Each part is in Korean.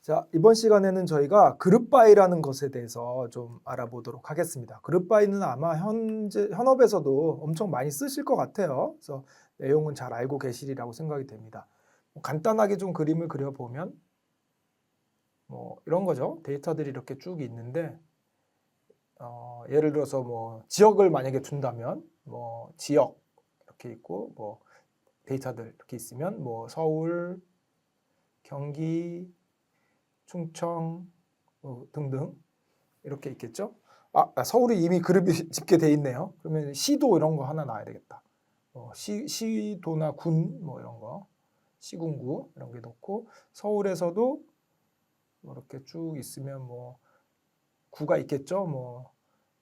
자, 이번 시간에는 저희가 그룹바이라는 것에 대해서 좀 알아보도록 하겠습니다. 그룹바이는 아마 현업에서도 엄청 많이 쓰실 것 같아요. 그래서 내용은 잘 알고 계시리라고 생각이 됩니다. 간단하게 좀 그림을 그려보면 이런 거죠. 데이터들이 이렇게 쭉 있는데 예를 들어서 지역을 만약에 둔다면 지역 이렇게 있고 데이터들 이렇게 있으면 서울, 경기, 충청 등등 이렇게 있겠죠. 서울이 이미 그룹이 집계돼 있네요. 그러면 시도 이런 거 하나 놔야 되겠다. 시도나 군 이런 거, 시군구 이런 게 놓고 서울에서도 이렇게 쭉 있으면 구가 있겠죠.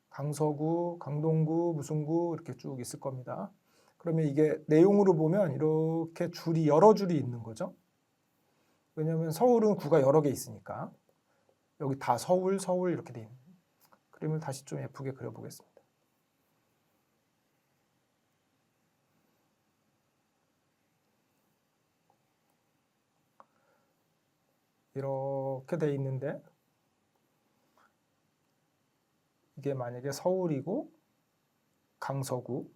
강서구, 강동구, 무슨 구 이렇게 쭉 있을 겁니다. 그러면 이게 내용으로 보면 이렇게 여러 줄이 있는 거죠. 왜냐하면 서울은 구가 여러 개 있으니까. 여기 다 서울 이렇게 돼 있는 그림을 다시 좀 예쁘게 그려보겠습니다. 이렇게 돼 있는데 이게 만약에 서울이고 강서구,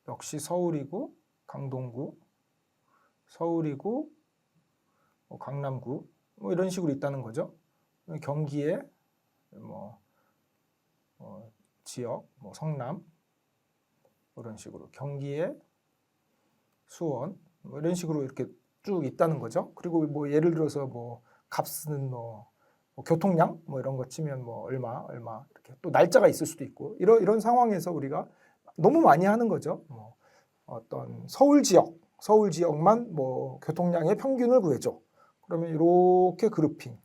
역시 서울이고 강동구, 서울이고 강남구 이런 식으로 있다는 거죠. 경기에 지역 성남 이런 식으로 경기에 수원 이런 식으로 이렇게 쭉 있다는 거죠. 그리고 예를 들어서 값은 교통량 이런 거 치면 얼마 이렇게 또 날짜가 있을 수도 있고 이런 상황에서 우리가 너무 많이 하는 거죠. 어떤 서울 지역만 교통량의 평균을 구해줘. 그러면 이렇게 그룹핑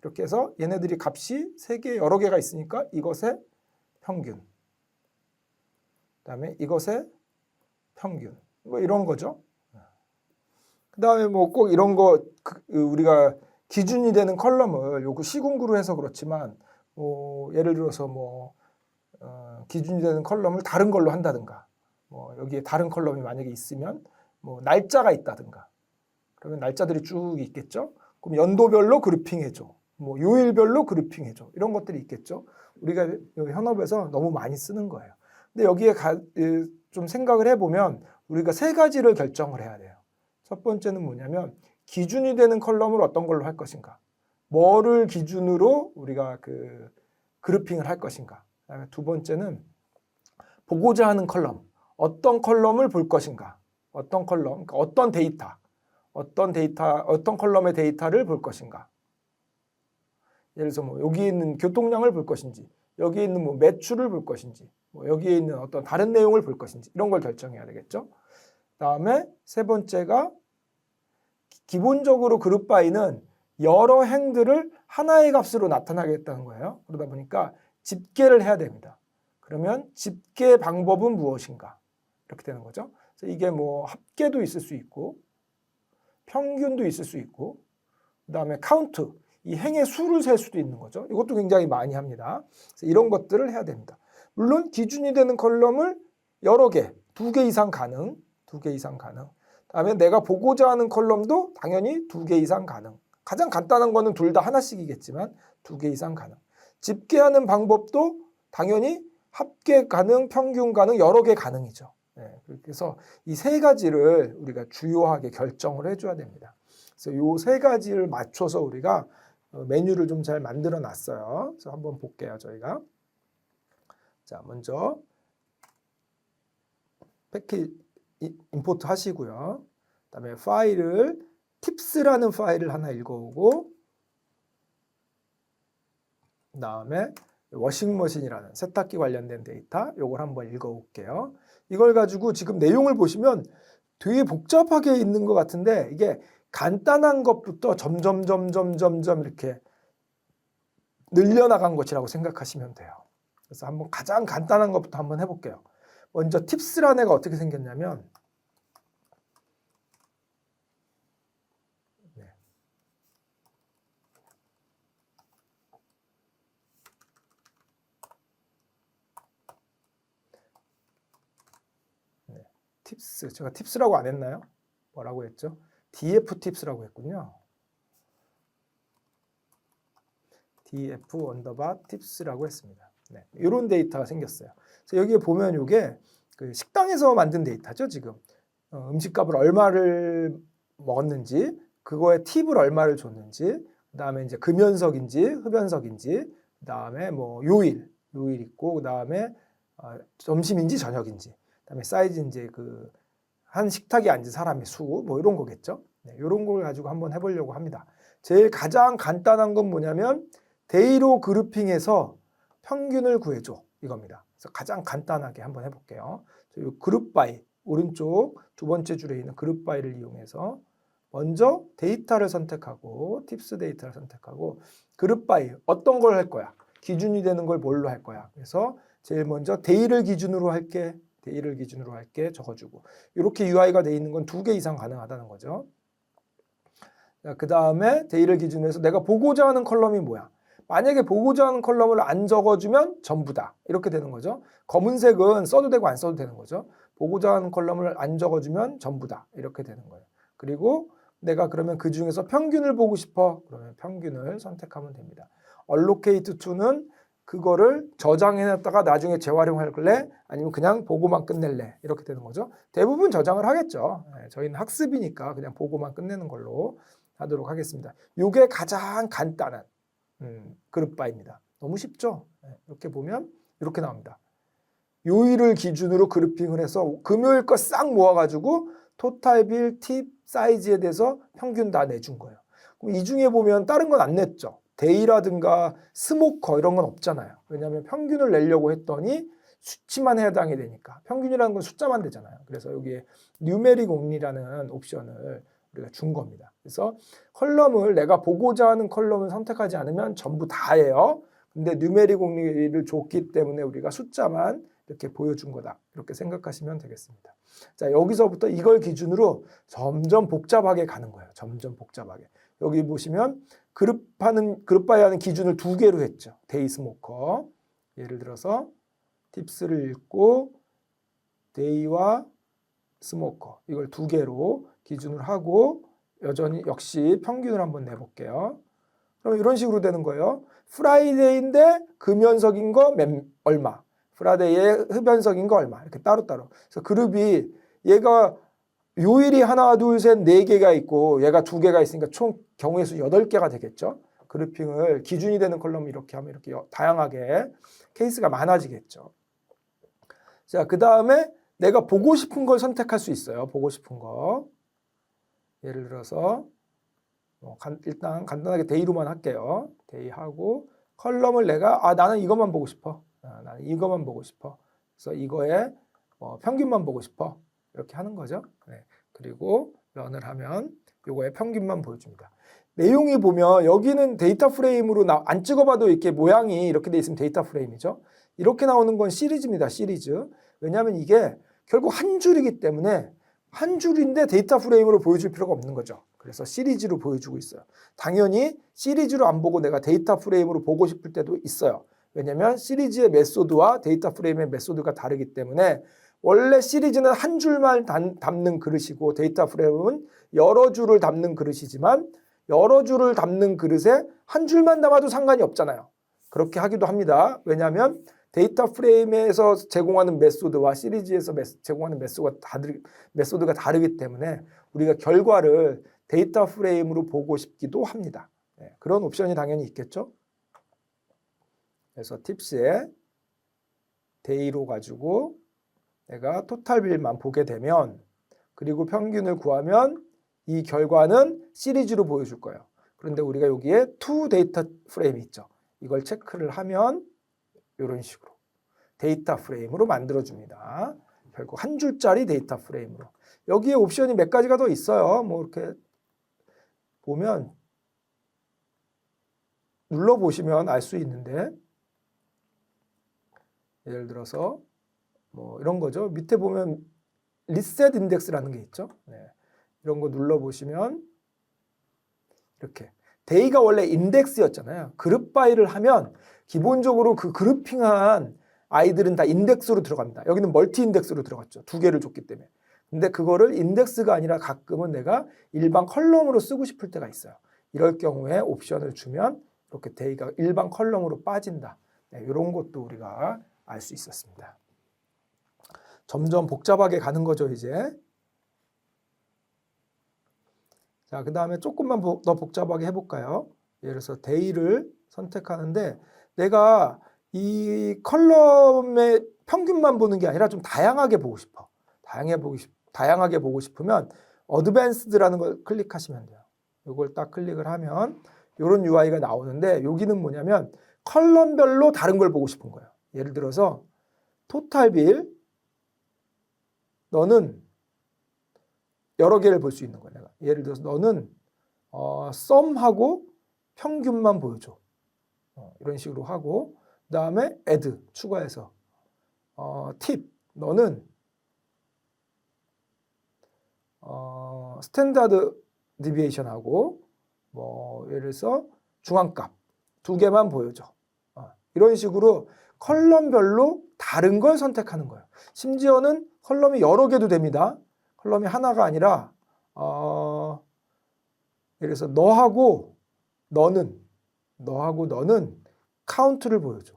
이렇게 해서 얘네들이 값이 여러 개가 있으니까 이것의 평균, 그다음에 이것의 평균 이런 거죠. 그다음에 꼭 이런 거 우리가 기준이 되는 컬럼을 요거 시군구로 해서 그렇지만 예를 들어서 기준이 되는 컬럼을 다른 걸로 한다든가 여기에 다른 컬럼이 만약에 있으면 날짜가 있다든가 그러면 날짜들이 쭉 있겠죠. 그럼 연도별로 그룹핑해줘. 요일별로 그룹핑해줘. 이런 것들이 있겠죠. 우리가 현업에서 너무 많이 쓰는 거예요. 근데 여기에 좀 생각을 해보면 우리가 세 가지를 결정을 해야 돼요. 첫 번째는 뭐냐면 기준이 되는 컬럼을 어떤 걸로 할 것인가. 뭐를 기준으로 우리가 그룹핑을 할 것인가. 그다음에 두 번째는 보고자 하는 컬럼. 어떤 컬럼을 볼 것인가. 어떤 컬럼, 그러니까 어떤 컬럼의 데이터를 볼 것인가. 예를 들어서 여기에 있는 교통량을 볼 것인지, 여기에 있는 매출을 볼 것인지, 여기에 있는 어떤 다른 내용을 볼 것인지 이런 걸 결정해야 되겠죠. 다음에 세 번째가 기본적으로 그룹바이는 여러 행들을 하나의 값으로 나타나겠다는 거예요. 그러다 보니까 집계를 해야 됩니다. 그러면 집계 방법은 무엇인가? 이렇게 되는 거죠. 그래서 이게 합계도 있을 수 있고 평균도 있을 수 있고 그다음에 카운트, 이 행의 수를 셀 수도 있는 거죠. 이것도 굉장히 많이 합니다. 그래서 이런 것들을 해야 됩니다. 물론 기준이 되는 컬럼을 여러 개, 2개 이상 가능. 그다음에 내가 보고자 하는 컬럼도 당연히 2개 이상 가능. 가장 간단한 거는 둘 다 하나씩이겠지만 2개 이상 가능. 집계하는 방법도 당연히 합계 가능, 평균 가능, 여러 개 가능이죠. 그래서 이 세 가지를 우리가 주요하게 결정을 해줘야 됩니다. 그래서 이 세 가지를 맞춰서 우리가 메뉴를 좀 잘 만들어 놨어요. 그래서 한번 볼게요, 저희가. 자, 먼저 패키지 임포트 하시고요. 그다음에 파일을 팁스라는 파일을 하나 읽어오고 그다음에 워싱머신이라는 세탁기 관련된 데이터 요걸 한번 읽어올게요. 이걸 가지고 지금 내용을 보시면 되게 복잡하게 있는 것 같은데 이게 간단한 것부터 점점 이렇게 늘려나간 것이라고 생각하시면 돼요. 그래서 한번 가장 간단한 것부터 한번 해볼게요. 먼저 팁스라는 애가 어떻게 생겼냐면 팁스, 제가 팁스라고 안 했나요? 뭐라고 했죠? df 팁스라고 했군요. df 언더바 팁스라고 했습니다. 네, 이런 데이터가 생겼어요. 그래서 여기에 보면 이게 그 식당에서 만든 데이터죠. 지금 음식값을 얼마를 먹었는지, 그거에 팁을 얼마를 줬는지, 그다음에 이제 금연석인지 흡연석인지, 그다음에 뭐 요일 있고, 그다음에 점심인지 저녁인지, 그다음에 사이즈 이제 그 한 식탁에 앉은 사람의 수, 뭐 이런 거겠죠. 네, 이런 걸 가지고 한번 해보려고 합니다. 제일 가장 간단한 건 뭐냐면 데이로 그룹핑해서 평균을 구해줘 이겁니다. 그래서 가장 간단하게 한번 해볼게요. 그룹 바이 오른쪽 두 번째 줄에 있는 그룹 바이를 이용해서 먼저 데이터를 선택하고 팁스 데이터를 선택하고 그룹 바이 어떤 걸 할 거야? 기준이 되는 걸 뭘로 할 거야? 그래서 제일 먼저 데이를 기준으로 할게. 데이를 기준으로 할게 적어주고 이렇게 UI가 돼 있는 건 2개 이상 가능하다는 거죠. 그 다음에 데이를 기준으로 해서 내가 보고자 하는 컬럼이 뭐야? 만약에 보고자 하는 컬럼을 안 적어주면 전부다. 이렇게 되는 거죠. 검은색은 써도 되고 안 써도 되는 거죠. 보고자 하는 컬럼을 안 적어주면 전부다. 이렇게 되는 거예요. 그리고 내가 그러면 그 중에서 평균을 보고 싶어. 그러면 평균을 선택하면 됩니다. allocate to는 그거를 저장해놨다가 나중에 재활용할래? 아니면 그냥 보고만 끝낼래? 이렇게 되는 거죠. 대부분 저장을 하겠죠. 저희는 학습이니까 그냥 보고만 끝내는 걸로 하도록 하겠습니다. 이게 가장 간단한 그룹 바입니다. 너무 쉽죠? 이렇게 보면 이렇게 나옵니다. 요일을 기준으로 그룹핑을 해서 금요일 거 싹 모아가지고 토탈 빌, 팁, 사이즈에 대해서 평균 다 내준 거예요. 그럼 이 중에 보면 다른 건 안 냈죠. 데이라든가 스모커 이런 건 없잖아요. 왜냐하면 평균을 내려고 했더니 수치만 해당이 되니까. 평균이라는 건 숫자만 되잖아요. 그래서 여기에 뉴메릭 온리라는 옵션을 우리가 준 겁니다. 그래서 컬럼을 내가 보고자 하는 컬럼을 선택하지 않으면 전부 다예요. 근데 뉴메릭 온리를 줬기 때문에 우리가 숫자만 이렇게 보여준 거다. 이렇게 생각하시면 되겠습니다. 자, 여기서부터 이걸 기준으로 점점 복잡하게 가는 거예요. 점점 복잡하게. 여기 보시면 그룹 바이 하는 기준을 2개로 했죠. 데이 스모커. 예를 들어서 팁스를 읽고 데이와 스모커. 이걸 2개로 기준을 하고 여전히 역시 평균을 한번 내볼게요. 그럼 이런 식으로 되는 거예요. 프라이데이인데 금연석인 거 얼마. 프라이데이에 흡연석인 거 얼마. 이렇게 따로따로. 그래서 그룹이 얘가 요일이 하나, 둘, 셋, 4개가 있고 얘가 2개가 있으니까 총 경우의 수 8개가 되겠죠. 그룹핑을 기준이 되는 컬럼 이렇게 하면 이렇게 다양하게 케이스가 많아지겠죠. 자, 그 다음에 내가 보고 싶은 걸 선택할 수 있어요. 보고 싶은 거. 예를 들어서 일단 간단하게 데이로만 할게요. 데이하고 컬럼을 내가 나는 이것만 보고 싶어. 나는 이것만 보고 싶어. 그래서 이거에 평균만 보고 싶어. 이렇게 하는 거죠. 네. 그리고 런을 하면 이거의 평균만 보여줍니다. 내용이 보면 여기는 데이터 프레임으로 안 찍어봐도 이렇게 모양이 이렇게 돼 있으면 데이터 프레임이죠. 이렇게 나오는 건 시리즈입니다. 시리즈. 왜냐하면 이게 결국 한 줄이기 때문에 한 줄인데 데이터 프레임으로 보여줄 필요가 없는 거죠. 그래서 시리즈로 보여주고 있어요. 당연히 시리즈로 안 보고 내가 데이터 프레임으로 보고 싶을 때도 있어요. 왜냐하면 시리즈의 메소드와 데이터 프레임의 메소드가 다르기 때문에 원래 시리즈는 한 줄만 담는 그릇이고 데이터 프레임은 여러 줄을 담는 그릇이지만 여러 줄을 담는 그릇에 한 줄만 담아도 상관이 없잖아요. 그렇게 하기도 합니다. 왜냐하면 데이터 프레임에서 제공하는 메소드와 시리즈에서 제공하는 메소드가 다르기 때문에 우리가 결과를 데이터 프레임으로 보고 싶기도 합니다. 네, 그런 옵션이 당연히 있겠죠. 그래서 팁스에 데이로 가지고 내가 토탈 빌만 보게 되면 그리고 평균을 구하면 이 결과는 시리즈로 보여줄 거예요. 그런데 우리가 여기에 to 데이터 프레임이 있죠. 이걸 체크를 하면 이런 식으로 데이터 프레임으로 만들어줍니다. 결국 한 줄짜리 데이터 프레임으로. 여기에 옵션이 몇 가지가 더 있어요. 뭐 이렇게 보면 눌러보시면 알 수 있는데 예를 들어서 뭐 이런 거죠. 밑에 보면 리셋 인덱스라는 게 있죠. 네. 이런 거 눌러보시면 이렇게 데이가 원래 인덱스였잖아요. 그룹 바이를 하면 기본적으로 그 그룹핑한 아이들은 다 인덱스로 들어갑니다. 여기는 멀티 인덱스로 들어갔죠. 2개를 줬기 때문에. 근데 그거를 인덱스가 아니라 가끔은 내가 일반 컬럼으로 쓰고 싶을 때가 있어요. 이럴 경우에 옵션을 주면 이렇게 데이가 일반 컬럼으로 빠진다. 네, 이런 것도 우리가 알 수 있었습니다. 점점 복잡하게 가는 거죠, 이제. 자, 그 다음에 조금만 더 복잡하게 해볼까요? 예를 들어서 데이를 선택하는데 내가 이 컬럼의 평균만 보는 게 아니라 좀 다양하게 보고 싶어. 다양하게 보고 싶으면 어드밴스드라는 걸 클릭하시면 돼요. 이걸 딱 클릭을 하면 이런 UI가 나오는데 여기는 뭐냐면 컬럼별로 다른 걸 보고 싶은 거예요. 예를 들어서 토탈 빌 너는 여러 개를 볼 수 있는 거야. 내가. 예를 들어서 너는 썸하고 평균만 보여줘. 이런 식으로 하고 그 다음에 add 추가해서 팁 너는 스탠다드 디비에이션하고 뭐 예를 들어서 중앙값 2개만 보여줘. 이런 식으로 컬럼별로 다른 걸 선택하는 거예요. 심지어는 컬럼이 여러 개도 됩니다. 컬럼이 하나가 아니라 예를 들어서 너하고 너는 카운트를 보여줘.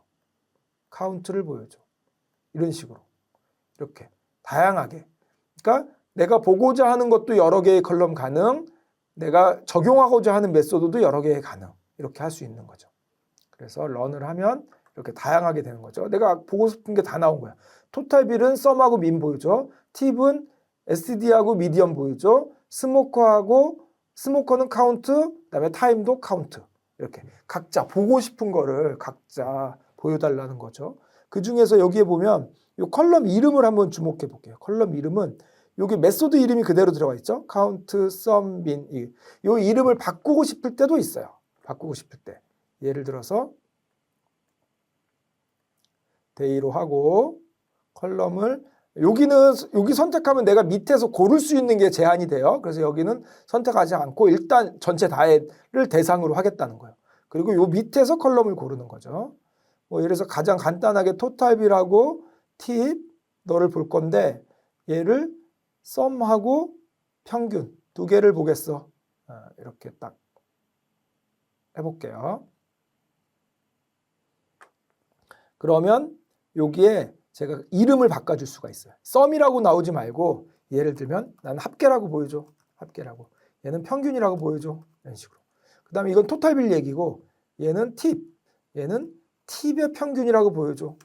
이런 식으로 이렇게 다양하게. 그러니까 내가 보고자 하는 것도 여러 개의 컬럼 가능, 내가 적용하고자 하는 메소드도 여러 개의 가능. 이렇게 할 수 있는 거죠. 그래서 런을 하면 이렇게 다양하게 되는 거죠. 내가 보고 싶은 게 다 나온 거야. 토탈 빌은 썸하고 민 보여줘. 팁은 STD하고 미디엄 보여줘. 스모커는 카운트, 그다음에 타임도 카운트. 이렇게 각자 보고 싶은 거를 각자 보여달라는 거죠. 그 중에서 여기에 보면 이 컬럼 이름을 한번 주목해 볼게요. 컬럼 이름은 여기 메소드 이름이 그대로 들어가 있죠. 카운트, 썸, 민. 이 이름을 바꾸고 싶을 때도 있어요. 바꾸고 싶을 때. 예를 들어서 데이로 하고 컬럼을 여기 선택하면 내가 밑에서 고를 수 있는 게 제한이 돼요. 그래서 여기는 선택하지 않고 일단 전체 다를 대상으로 하겠다는 거예요. 그리고 요 밑에서 컬럼을 고르는 거죠. 뭐 예를 들어서 가장 간단하게 토탈비라고 팁 너를 볼 건데 얘를 썸하고 평균 2개를 보겠어. 이렇게 딱 해볼게요. 그러면 여기에 제가 이름을 바꿔줄 수가 있어요. 썸이라고 나오지 말고 예를 들면 나는 합계라고 보여줘. 합계라고. 얘는 평균이라고 보여줘. 이런 식으로. 그 다음에 이건 토탈빌 얘기고 얘는 팁. 얘는 팁의 평균이라고 보여줘.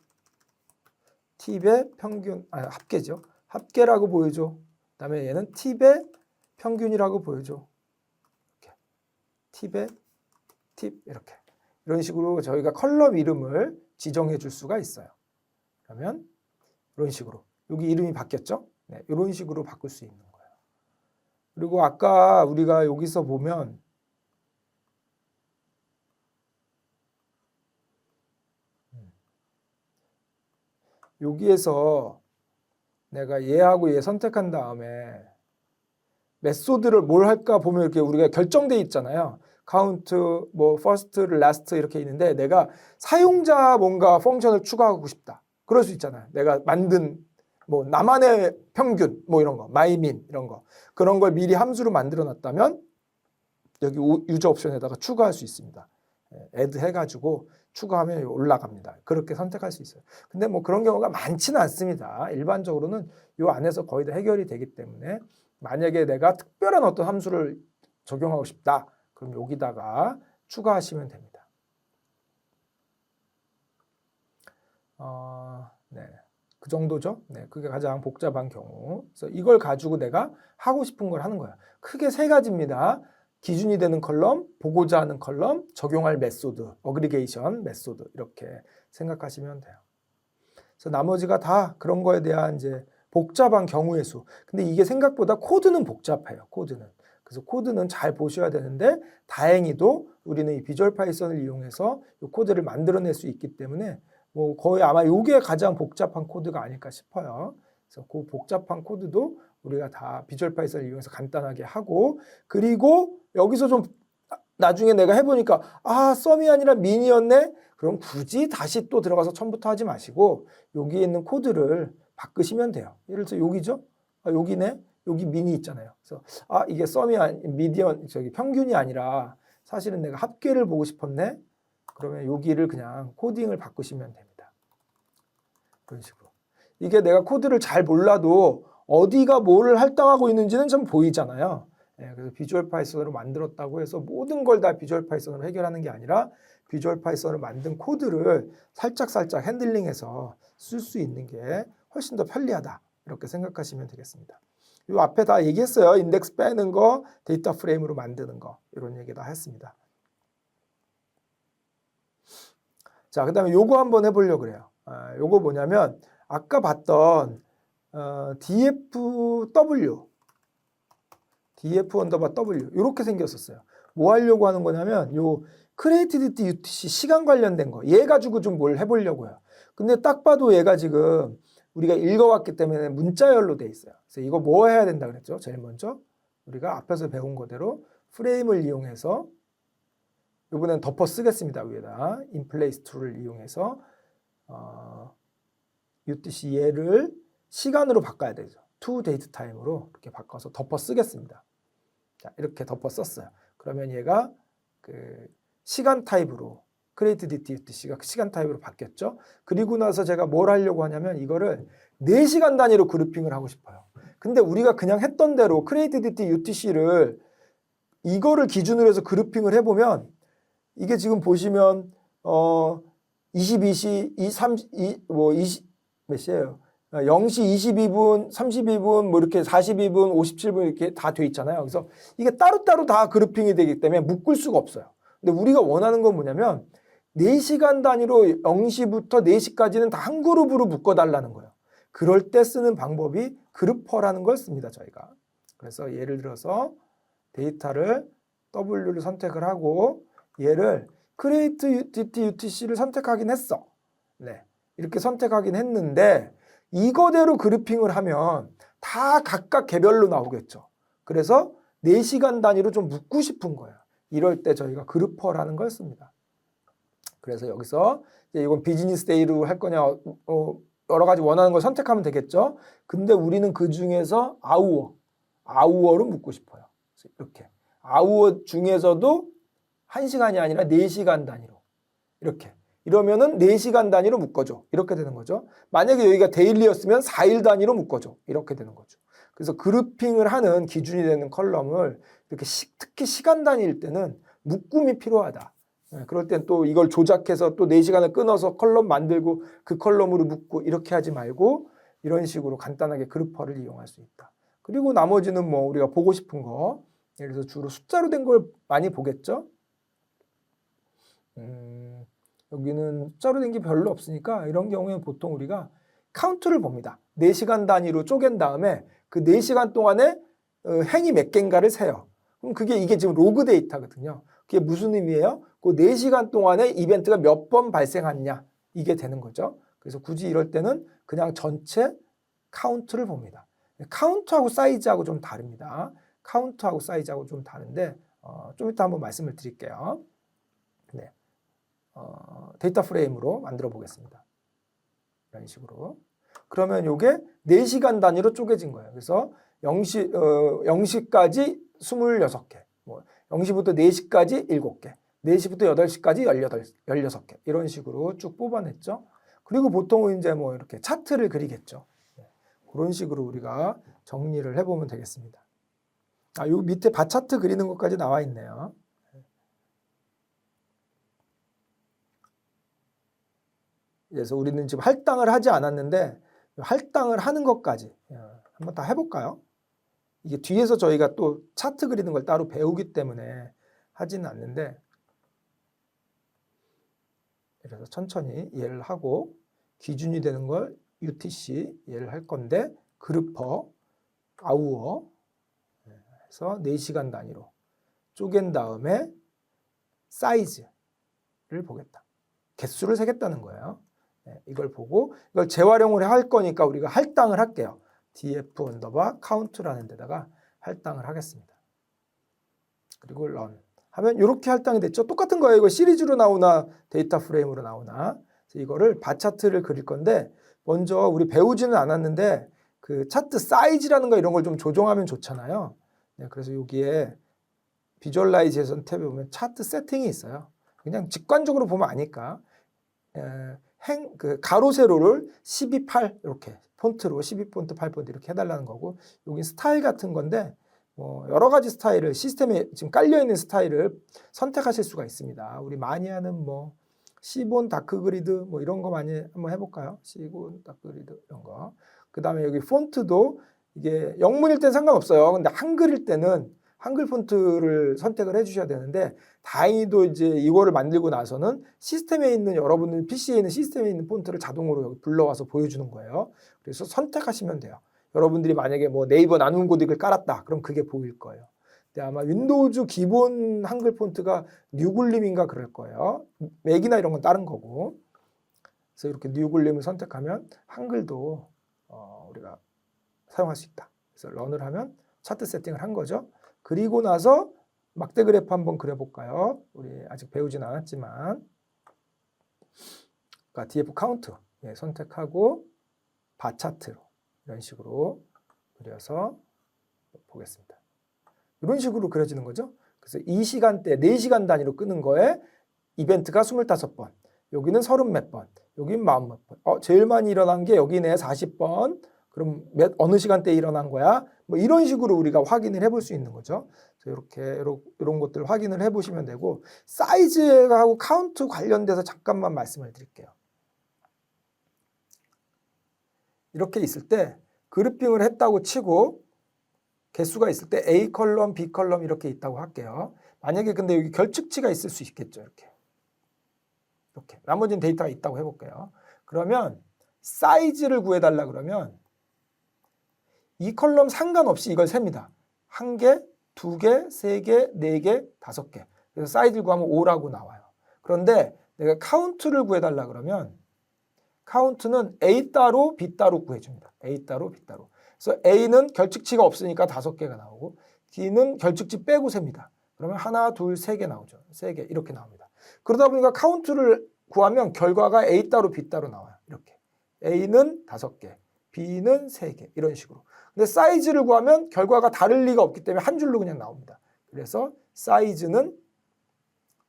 팁의 평균, 합계죠. 합계라고 보여줘. 그 다음에 얘는 팁의 평균이라고 보여줘. 이렇게. 팁의 팁 이렇게. 이런 식으로 저희가 컬럼 이름을 지정해 줄 수가 있어요. 그러면 이런 식으로 여기 이름이 바뀌었죠? 네, 이런 식으로 바꿀 수 있는 거예요. 그리고 아까 우리가 여기서 보면 여기에서 내가 얘하고 얘 선택한 다음에 메소드를 뭘 할까 보면 이렇게 우리가 결정돼 있잖아요. 카운트, 뭐 퍼스트, 라스트 이렇게 있는데 내가 사용자 뭔가 펑션을 추가하고 싶다. 그럴 수 있잖아요. 내가 만든 뭐 나만의 평균 뭐 이런 거, 마이민 이런 거 그런 걸 미리 함수로 만들어 놨다면 여기 유저 옵션에다가 추가할 수 있습니다. 애드 해가지고 추가하면 올라갑니다. 그렇게 선택할 수 있어요. 근데 뭐 그런 경우가 많지는 않습니다. 일반적으로는 이 안에서 거의 다 해결이 되기 때문에 만약에 내가 특별한 어떤 함수를 적용하고 싶다. 그럼 여기다가 추가하시면 됩니다. 네, 그 정도죠. 네, 그게 가장 복잡한 경우. 그래서 이걸 가지고 내가 하고 싶은 걸 하는 거야. 크게 3가지입니다. 기준이 되는 컬럼, 보고자 하는 컬럼, 적용할 메소드, 어그리게이션 메소드 이렇게 생각하시면 돼요. 그래서 나머지가 다 그런 거에 대한 이제 복잡한 경우의 수. 근데 이게 생각보다 코드는 복잡해요. 코드는. 그래서 코드는 잘 보셔야 되는데 다행히도 우리는 이 비주얼 파이썬을 이용해서 이 코드를 만들어낼 수 있기 때문에 뭐 거의 아마 이게 가장 복잡한 코드가 아닐까 싶어요. 그래서 그 복잡한 코드도 우리가 다 비주얼 파이썬을 이용해서 간단하게 하고 그리고 여기서 좀 나중에 내가 해보니까 썸이 아니라 민이었네? 그럼 굳이 다시 또 들어가서 처음부터 하지 마시고 여기에 있는 코드를 바꾸시면 돼요. 예를 들어서 여기죠? 여기네. 여기 민이 있잖아요. 그래서 이게 미디언 평균이 아니라 사실은 내가 합계를 보고 싶었네. 그러면 여기를 그냥 코딩을 바꾸시면 됩니다. 그런 식으로. 이게 내가 코드를 잘 몰라도 어디가 뭐를 할당하고 있는지는 좀 보이잖아요. 그래서 비주얼 파이썬으로 만들었다고 해서 모든 걸 다 비주얼 파이썬으로 해결하는 게 아니라 비주얼 파이썬을 만든 코드를 살짝 핸들링해서 쓸 수 있는 게 훨씬 더 편리하다. 이렇게 생각하시면 되겠습니다. 이 앞에 다 얘기했어요. 인덱스 빼는 거, 데이터 프레임으로 만드는 거 이런 얘기 다 했습니다. 자, 그다음에 요거 한번 해보려고 그래요. 요거 뭐냐면 아까 봤던 dfw 이렇게 생겼었어요. 뭐 하려고 하는 거냐면 요 created UTC 시간 관련된 거 얘 가지고 좀 뭘 해보려고요. 근데 딱 봐도 얘가 지금 우리가 읽어왔기 때문에 문자열로 돼 있어요. 그래서 이거 뭐 해야 된다 그랬죠? 제일 먼저 우리가 앞에서 배운 거대로 프레임을 이용해서 이번엔 덮어 쓰겠습니다. 위에다 인플레이스 툴을 이용해서 UTC 얘를 시간으로 바꿔야 되죠. to date time으로 이렇게 바꿔서 덮어 쓰겠습니다. 자, 이렇게 덮어 썼어요. 그러면 얘가 그 시간 타입으로 created UTC가 시간 타입으로 바뀌었죠. 그리고 나서 제가 뭘 하려고 하냐면 이거를 4시간 단위로 그룹핑을 하고 싶어요. 근데 우리가 그냥 했던 대로 created UTC를 이거를 기준으로 해서 그룹핑을 해보면 이게 지금 보시면 22시, 20, 몇 시예요? 0시 22분, 32분, 뭐 이렇게 42분, 57분 이렇게 다 돼 있잖아요. 그래서 이게 따로따로 다 그룹핑이 되기 때문에 묶을 수가 없어요. 근데 우리가 원하는 건 뭐냐면 4시간 단위로 0시부터 4시까지는 다 한 그룹으로 묶어달라는 거예요. 그럴 때 쓰는 방법이 그룹퍼라는 걸 씁니다, 저희가. 그래서 예를 들어서 데이터를 W를 선택을 하고 얘를 create UTC를 선택하긴 했어. 네, 이렇게 선택하긴 했는데 이거대로 그룹핑을 하면 다 각각 개별로 나오겠죠. 그래서 4시간 단위로 좀 묶고 싶은 거예요. 이럴 때 저희가 그룹퍼라는 걸 씁니다. 그래서 여기서 이건 비즈니스 데이로 할 거냐 여러 가지 원하는 걸 선택하면 되겠죠. 근데 우리는 그 중에서 아우어로 묶고 싶어요. 이렇게 아우어 중에서도 1시간이 아니라 4시간 단위로 이렇게 이러면은 4시간 단위로 묶어줘. 이렇게 되는 거죠. 만약에 여기가 데일리였으면 4일 단위로 묶어줘. 이렇게 되는 거죠. 그래서 그룹핑을 하는 기준이 되는 컬럼을 이렇게 특히 시간 단위일 때는 묶음이 필요하다. 그럴 땐 또 이걸 조작해서 또 4시간을 끊어서 컬럼 만들고 그 컬럼으로 묶고 이렇게 하지 말고 이런 식으로 간단하게 그룹퍼를 이용할 수 있다. 그리고 나머지는 뭐 우리가 보고 싶은 거 예를 들어서 주로 숫자로 된 걸 많이 보겠죠. 여기는 숫자로 된 게 별로 없으니까 이런 경우에 보통 우리가 카운트를 봅니다. 4시간 단위로 쪼갠 다음에 그 4시간 동안에 행이 몇 개인가를 세요. 그럼 이게 지금 로그 데이터거든요. 그게 무슨 의미예요? 그 4시간 동안에 이벤트가 몇 번 발생했냐 이게 되는 거죠. 그래서 굳이 이럴 때는 그냥 전체 카운트를 봅니다. 카운트하고 사이즈하고 좀 다릅니다. 카운트하고 사이즈하고 좀 다른데 좀 이따 한번 말씀을 드릴게요. 네. 데이터 프레임으로 만들어 보겠습니다. 이런 식으로. 그러면 이게 4시간 단위로 쪼개진 거예요. 그래서 0시까지 26개, 0시부터 4시까지 7개, 4시부터 8시까지 16개 이런 식으로 쭉 뽑아냈죠. 그리고 보통은 이제 뭐 이렇게 차트를 그리겠죠. 그런 식으로 우리가 정리를 해보면 되겠습니다. 요 밑에 바 차트 그리는 것까지 나와 있네요. 그래서 우리는 지금 할당을 하지 않았는데 할당을 하는 것까지 한번 다 해볼까요? 이게 뒤에서 저희가 또 차트 그리는 걸 따로 배우기 때문에 하지는 않는데 그래서 천천히 이해를 하고 기준이 되는 걸 UTC 이해를 할 건데 그룹퍼, 아우어 해서 4시간 단위로 쪼갠 다음에 사이즈를 보겠다. 개수를 세겠다는 거예요. 이걸 보고 이걸 재활용을 할 거니까 우리가 할당을 할게요. df 언더바 카운트라는 데다가 할당을 하겠습니다. 그리고 run 하면 이렇게 할당이 됐죠. 똑같은 거예요. 이거 시리즈로 나오나 데이터 프레임으로 나오나. 그래서 이거를 바 차트를 그릴 건데 먼저 우리 배우지는 않았는데 그 차트 사이즈라는 거 이런 걸 좀 조정하면 좋잖아요. 네, 그래서 여기에 비주얼라이제이션 탭에 보면 차트 세팅이 있어요. 그냥 직관적으로 보면 아니까 그 가로 세로를 12:8 이렇게 폰트로 12폰트 8폰트 이렇게 해달라는 거고, 여기 스타일 같은 건데 뭐 여러 가지 스타일을 시스템에 지금 깔려 있는 스타일을 선택하실 수가 있습니다. 우리 많이 하는 뭐 시본 다크 그리드 뭐 이런 거 많이 한번 해볼까요? 시본 다크 그리드 이런 거. 그 다음에 여기 폰트도 이게 영문일 땐 상관없어요. 근데 한글일 때는 한글 폰트를 선택을 해주셔야 되는데, 다행히도 이제 이거를 만들고 나서는 시스템에 있는 여러분들 PC에 있는 시스템에 있는 폰트를 자동으로 여기 불러와서 보여주는 거예요. 그래서 선택하시면 돼요. 여러분들이 만약에 뭐 네이버 나눔 고딕을 깔았다, 그럼 그게 보일 거예요. 근데 아마 윈도우즈 기본 한글 폰트가 뉴글림인가 그럴 거예요. 맥이나 이런 건 다른 거고. 그래서 이렇게 뉴글림을 선택하면 한글도 우리가 사용할 수 있다. 그래서 런을 하면 차트 세팅을 한 거죠. 그리고 나서 막대 그래프 한번 그려볼까요? 우리 아직 배우진 않았지만, 그러니까 DF 카운트 선택하고 바 차트로 이런 식으로 그려서 보겠습니다. 이런 식으로 그려지는 거죠. 그래서 이 시간대 4시간 단위로 끄는 거에 이벤트가 25번, 여기는 30몇 번, 여기는 40몇 번. 제일 많이 일어난 게 여기네 40번. 그럼 어느 시간대에 일어난 거야? 뭐 이런 식으로 우리가 확인을 해볼 수 있는 거죠. 이렇게 이런 것들 확인을 해보시면 되고, 사이즈하고 카운트 관련돼서 잠깐만 말씀을 드릴게요. 이렇게 있을 때 그룹핑을 했다고 치고 개수가 있을 때 A 컬럼, B 컬럼 이렇게 있다고 할게요. 만약에 근데 여기 결측치가 있을 수 있겠죠. 이렇게 나머지는 데이터가 있다고 해볼게요. 그러면 사이즈를 구해달라 그러면 이 컬럼 상관없이 이걸 셉니다. 1개, 2개, 3개, 4개, 5개. 그래서 사이즈를 구하면 5라고 나와요. 그런데 내가 카운트를 구해달라 그러면 카운트는 A 따로 B 따로 구해줍니다. A 따로 B 따로. 그래서 A는 결측치가 없으니까 5개가 나오고, B는 결측치 빼고 셉니다. 그러면 1, 2, 3개 나오죠. 3개 이렇게 나옵니다. 그러다 보니까 카운트를 구하면 결과가 A 따로 B 따로 나와요. 이렇게. A는 5개, B는 3개 이런 식으로. 근데 사이즈를 구하면 결과가 다를 리가 없기 때문에 한 줄로 그냥 나옵니다. 그래서 사이즈는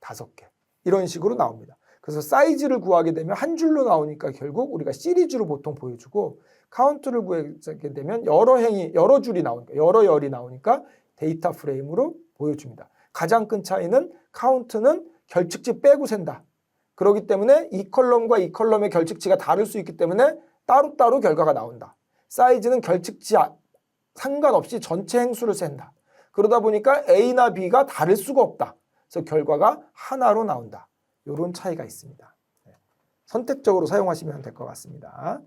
5개 이런 식으로 나옵니다. 그래서 사이즈를 구하게 되면 한 줄로 나오니까 결국 우리가 시리즈로 보통 보여주고, 카운트를 구하게 되면 여러 줄이 나오니까, 여러 열이 나오니까 데이터 프레임으로 보여줍니다. 가장 큰 차이는 카운트는 결측치 빼고 센다. 그렇기 때문에 이 컬럼과 이 컬럼의 결측치가 다를 수 있기 때문에 따로따로 결과가 나온다. 사이즈는 결측치 상관없이 전체 행수를 센다. 그러다 보니까 A나 B가 다를 수가 없다. 그래서 결과가 하나로 나온다. 이런 차이가 있습니다. 선택적으로 사용하시면 될 것 같습니다.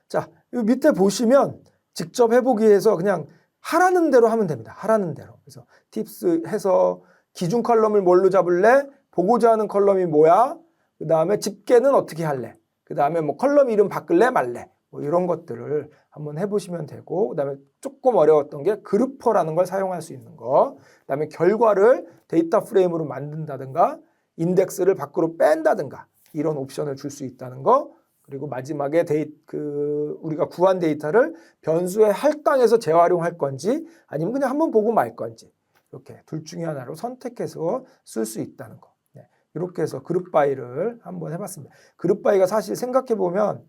자, 이 밑에 보시면 직접 해보기 위해서 그냥 하라는 대로 하면 됩니다. 하라는 대로. 그래서 팁스 해서 기준 컬럼을 뭘로 잡을래? 보고자 하는 컬럼이 뭐야? 그 다음에 집계는 어떻게 할래? 그 다음에 뭐 컬럼 이름 바꿀래 말래? 뭐 이런 것들을 한번 해보시면 되고, 그 다음에 조금 어려웠던 게 그룹퍼라는 걸 사용할 수 있는 거, 그 다음에 결과를 데이터 프레임으로 만든다든가 인덱스를 밖으로 뺀다든가 이런 옵션을 줄 수 있다는 거, 그리고 마지막에 우리가 구한 데이터를 변수에 할당해서 재활용할 건지 아니면 그냥 한번 보고 말 건지, 이렇게 둘 중에 하나로 선택해서 쓸 수 있다는 거. 이렇게 해서 그룹 바이를 한번 해봤습니다. 그룹 바이가 사실 생각해보면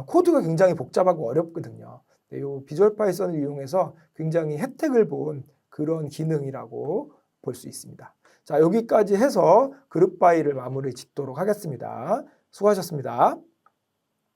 코드가 굉장히 복잡하고 어렵거든요. 이 비주얼 파이썬을 이용해서 굉장히 혜택을 본 그런 기능이라고 볼 수 있습니다. 자, 여기까지 해서 그룹 바이를 마무리 짓도록 하겠습니다. 수고하셨습니다.